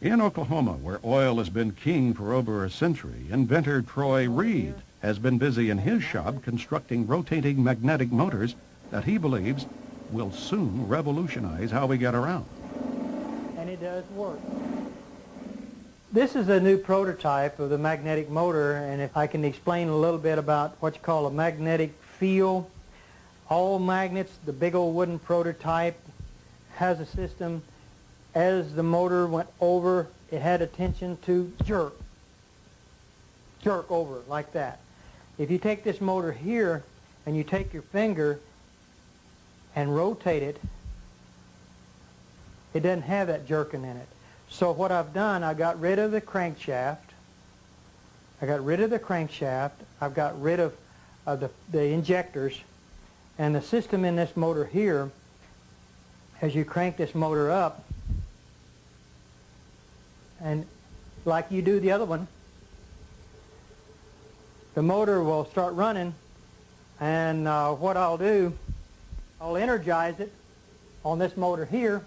In Oklahoma, where oil has been king for over a century, inventor Troy Reed has been busy in his shop constructing rotating magnetic motors that he believes will soon revolutionize how we get around. And it does work. This is a new prototype of the magnetic motor, and if I can explain a little bit about what you call a magnetic field. All magnets, the big old wooden prototype, has a system. As the motor went over, it had a tension to jerk over like that. If you take this motor here and you take your finger and rotate it, it doesn't have that jerking in it. So what I've done, I got rid of the crankshaft. I've got rid of the injectors, and the system in this motor here, as you crank this motor up, and like you do the other one, the motor will start running, and what I'll do, I'll energize it on this motor here.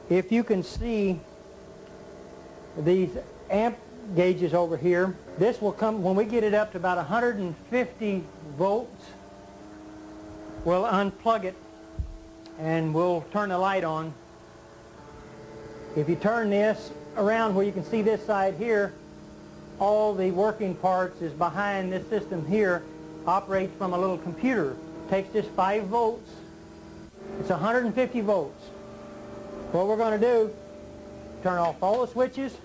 If you can see these amp gauges over here, this will come, when we get it up to about 150 volts, we'll unplug it and we'll turn the light on. If you turn this around where you can see this side here, all the working parts is behind this system here, operates from a little computer. Takes just 5 volts. It's 150 volts. What we're going to do, turn off all the switches,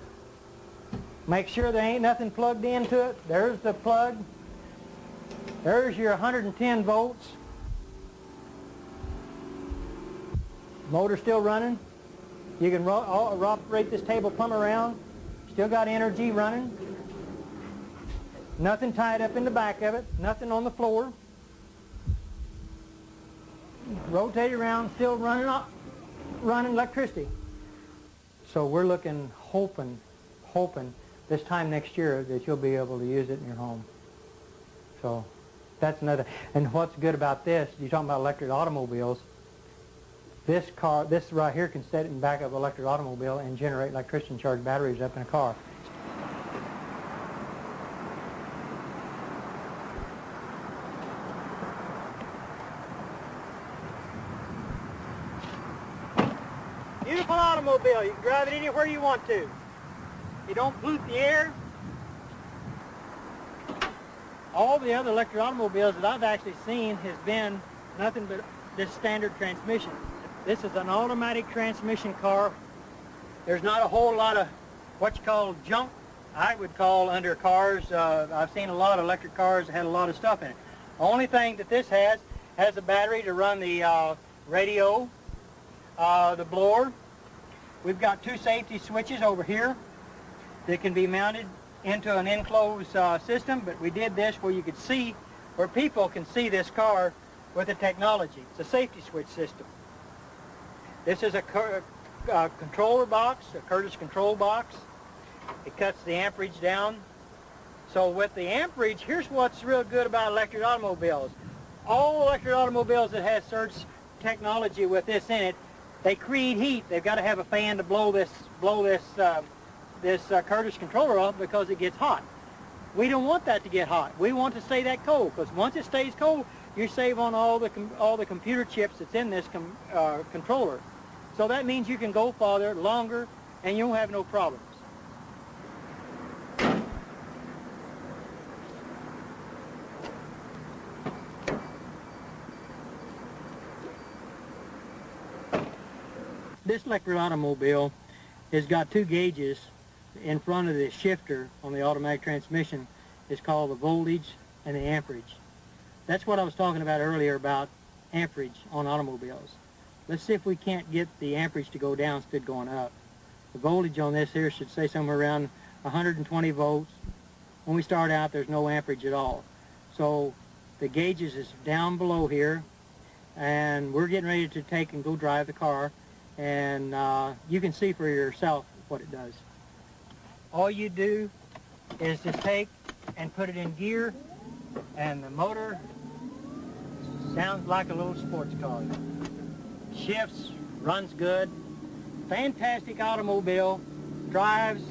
make sure there ain't nothing plugged into it. There's the plug. There's your 110 volts. Motor still running. You can operate this table plumb around. Still got energy running. Nothing tied up in the back of it. Nothing on the floor. Rotate around, still running electricity. So we're looking, hoping this time next year that you'll be able to use it in your home. So that's another. And what's good about this, you're talking about electric automobiles, this right here can set it in the back of an electric automobile and generate electricity and charge batteries up in a car. Beautiful automobile. You can drive it anywhere you want to. You don't pollute the air. All the other electric automobiles that I've actually seen has been nothing but this standard transmission. This is an automatic transmission car. There's not a whole lot of what you call junk, I would call, under cars. I've seen a lot of electric cars that had a lot of stuff in it. The only thing that this has a battery to run the radio, the blower. We've got 2 safety switches over here that can be mounted into an enclosed system, but we did this where you could see, where people can see this car with the technology. It's a safety switch system. This is a controller box, a Curtis control box. It cuts the amperage down. So with the amperage, here's what's real good about electric automobiles. All electric automobiles that have surge technology with this in it, they create heat. They've got to have a fan to blow this Curtis controller off because it gets hot. We don't want that to get hot. We want to stay that cold, because once it stays cold, you save on all the computer chips that's in this controller. So that means you can go farther, longer, and you won't have no problems. This electric automobile has got 2 gauges in front of the shifter on the automatic transmission. It's called the voltage and the amperage. That's what I was talking about earlier about amperage on automobiles. Let's see if we can't get the amperage to go down instead of going up. The voltage on this here should say somewhere around 120 volts. When we start out, there's no amperage at all. So the gauges is down below here, and we're getting ready to take and go drive the car, and you can see for yourself what it does. All you do is to take and put it in gear, and the motor sounds like a little sports car. Shifts runs good, fantastic automobile, drives.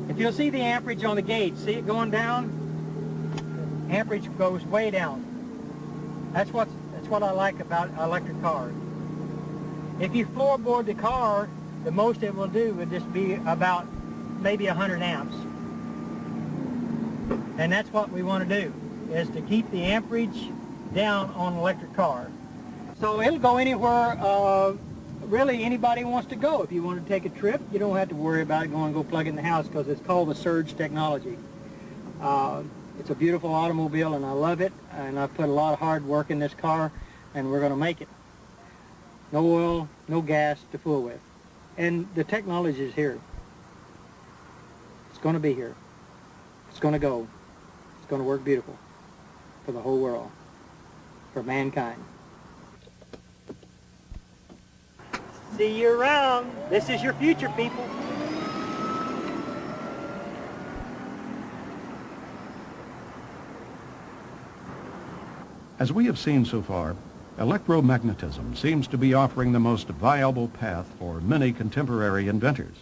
If you'll see the amperage on the gauge, see it going down? Amperage goes way down. That's what I like about electric cars. If you floorboard the car, the most it will do would just be about maybe 100 amps. And that's what we want to do, is to keep the amperage down on an electric car. So it'll go anywhere really anybody wants to go. If you want to take a trip, you don't have to worry about it going to go plug it in the house, because it's called the surge technology. It's a beautiful automobile and I love it, and I've put a lot of hard work in this car, and we're going to make it. No oil, no gas to fool with. And the technology is here. It's going to be here. It's going to go. It's going to work beautiful for the whole world, for mankind. See you around. This is your future, people. As we have seen so far, electromagnetism seems to be offering the most viable path for many contemporary inventors.